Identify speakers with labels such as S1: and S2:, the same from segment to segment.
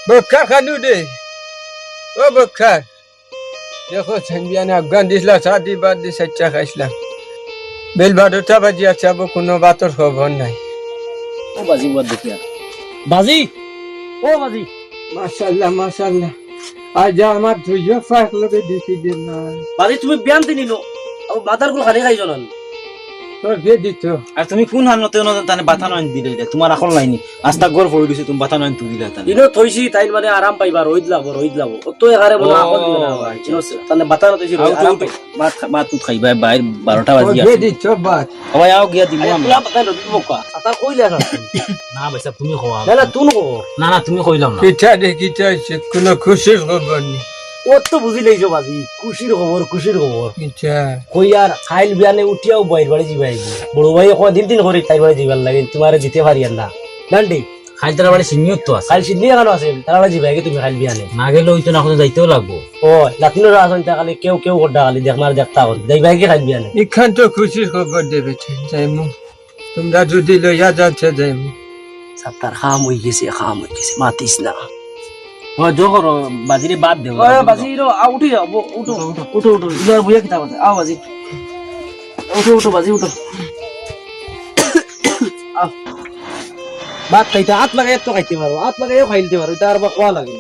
S1: Bokar খানু দে ও বকর দেখো সঞ্জিয়ানে আফগান দিছিলা সাদি বাদ দি সচ্চা খাইছিলাম বেল 12টা বাজি আছে কোনো বাতর খবর নাই
S2: ও বাজি বাদ দেখিয়া বাজি ও বাজি
S1: মাশাআল্লাহ মাশাআল্লাহ আজ আমার দুইও ফাক লগে দিছি দিন না
S2: বাজি তুমি বিয়ান দিনিনো ও মাথার গুলো খালি খাইছো না
S1: তোর বিয়ে দিত
S3: আর তুমি কোন হানতে তানে বাথা নয় দিলে তোমার এখন লাইনি আস্তা গর পড়ে গেছে তুমি বাথা নয় তুই দিলা তানে
S2: ইনো থইছি তাই মানে আরাম পাইবা রোহিত লাভ ও তো এখানে বলে এখন দিবে না চিনো তানে বাতা না থইছি আরাম পাই
S3: বাত তুই খাইবা বাইর 12টা বাজি
S1: বিয়ে
S3: আছে
S1: দিত বাত
S3: ওই আও গিয়া দিমু আমি
S2: তুলা বাতা নদী বকা আতা কইলা না
S3: না ভাইসা তুমি খাওয়া
S2: না না তুই কো
S3: না তুমি কইলাম না
S1: কিটা দে কিটা কোনো খুশির খবর নেই
S2: ও তো বুঝি লইছো বাজি খুশির খবর
S1: কিটা
S2: কই আর খাইল বিয়ানে উঠিয়াও বাইর বাড়ি যাইবাই বড় ভাই কয় দিন করে তাই বাড়ি যাইবার লাগে তোমারে দিতে পারি না নান্ডি
S3: খাইতার বাড়ি সিনিয়র তো আছে
S2: খাইল সিদ্ধি কেন আছে তার বাড়ি যাইবাই তুমি খাইল বিয়ানে
S3: না গেলে ওই তো না এখন যাইতেও লাগবো
S2: ও লাতিনোর আসন তাকালে কেউ গড্ডা খালি দেখমার দেখতা হল যাইবাই কি খাইল বিয়ানে
S1: এখান তো খুশির খবর দেবে যাইমু তোমরা যদি লইয়া যাচ্ছে যাইমু
S2: সাতার খাম হই গেছে মাতিস না
S3: ও জোহর বাজিরে বাদ দেও
S2: ও বাজি রো উঠি যাও উঠো ইলার বুয়া কিতা কথা আও বাজি উঠো বাজি উঠো আও বাত খাইতে হাত লাগাই তো খাইতে পারো হাত লাগাইও খাইতে পারো এটা আর বা কোয়া লাগে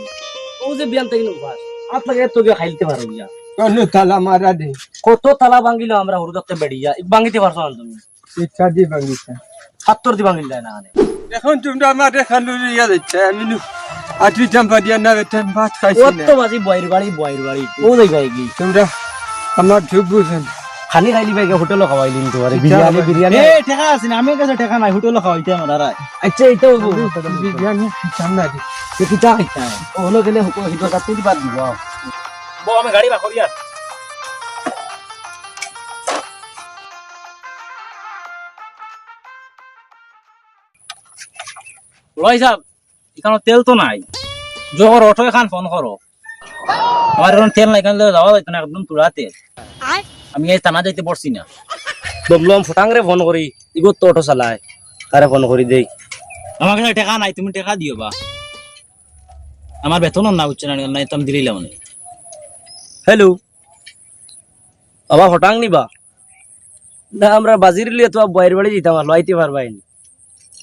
S2: ও যে বিয়ান তাই বাস হাত লাগাই তো গিয়া খাইতে পারো বিয়া
S1: কোন তালা মারা দে
S2: কত তালা ভাঙিল আমরা হুরুদতে বেড়িয়া ভাঙিতে পারছো না তুমি
S1: ইচ্ছা দি বাঙ্গিতা
S2: 70 দি ভাঙিল না
S1: এখন তোমরা আমার দেখানো ইয়া দিচ্ছে আমি আজকে জাম্পা দিয়া না বেতন ভাত খাইছি
S2: কত
S1: না
S2: বাজি বয়ের বাড়ি ও যাইবাই কি
S1: তোমরা আমার ঝুক বুঝেন
S2: খানি খাইলি ভাই হোটেলও খাওয়াইলি তোমারে বিরিয়ানি
S3: এ টাকা আছে না আমার কাছে টাকা নাই হোটেলে খাওয়াইতে আমার দাঁড়ায়
S2: আচ্ছা এইটা
S1: বিরিয়ানি সামনে দি
S2: কি চা খাইতা ও হলো গেলে হিটো কাটতে দি বাদ দিব
S3: বো আমি গাড়ি বা করিয়া লই সাহেব এখানে তেল তো নাই জোহর অটো এখান ফোন করো আমার এখন তেল নাই এখানে যাওয়া যাইতো না একদম তুলা তেল আমি এই থানা যাইতে পারছি না
S2: বললাম ফটাং রে ফোন করি ইগো তো অটো চালায় তারে ফোন করি দেই
S3: আমার কাছে টাকা নাই তুমি টাকা দিও বা আমার বেতন না উচ্চ নাই তো আমি দিলাম না
S2: হ্যালো বাবা ফটাং নিবা না আমরা বাজির লিয়ে তো বয়ের বাড়ি যেতাম আর লইতে পারবাই না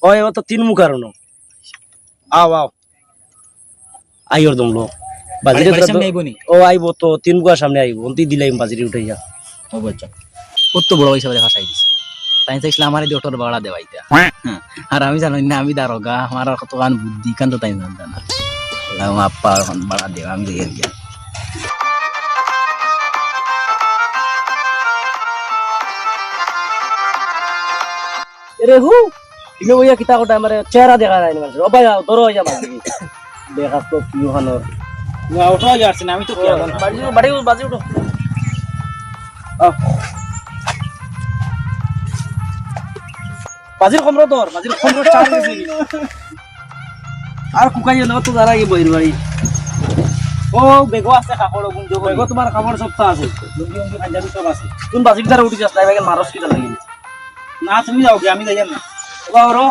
S2: ওই ও তো তিন মুখার ন আও আইওর দমলো বাজিরে
S3: সামনে আইবো নি
S2: ও আইবো তো তিন মুখার সামনে আইবো অন্তি দিলাম বাজিরে উঠাইয়া
S3: ও বাচ্চা কত বড় হিসাবে ফাঁসাই দিছি তাই চাইছিলাম আমার এই অটোর ভাড়া দেওয়াইতা আর আমি জানি না আমি দারোগা আমার কত গান বুদ্ধি কান তো তাই জানতাম না আমার আপ্পা এখন ভাড়া দেওয়া আমি দিয়ে গিয়া
S2: রে হু ইনো বইয়া কিতা কোটা আমারে চেহারা দেখা যায় না মানুষ ও ভাই ধরো হইয়া বাজি দেখা তো কি হলো
S3: না ওঠা যাচ্ছে না আমি তো কি জানি
S2: বাজি উঠো বাজির কমরো তোর বাজির কমরো চার দিছি আর কুকাইয়া না তো দাঁড়াই বইর বাড়ি
S3: ও বেগো আছে কাপড় গুঞ্জো
S2: বেগো তোমার খাবার সপ্তাহ আছে
S3: লুঙ্গি উঙ্গি পাঞ্জাবি সব আছে
S2: তুমি বাজির দ্বারা উঠি যাস তাই ভাই মারস কিটা লাগি
S3: না তুমি যাও আমি যাই না
S2: বাবা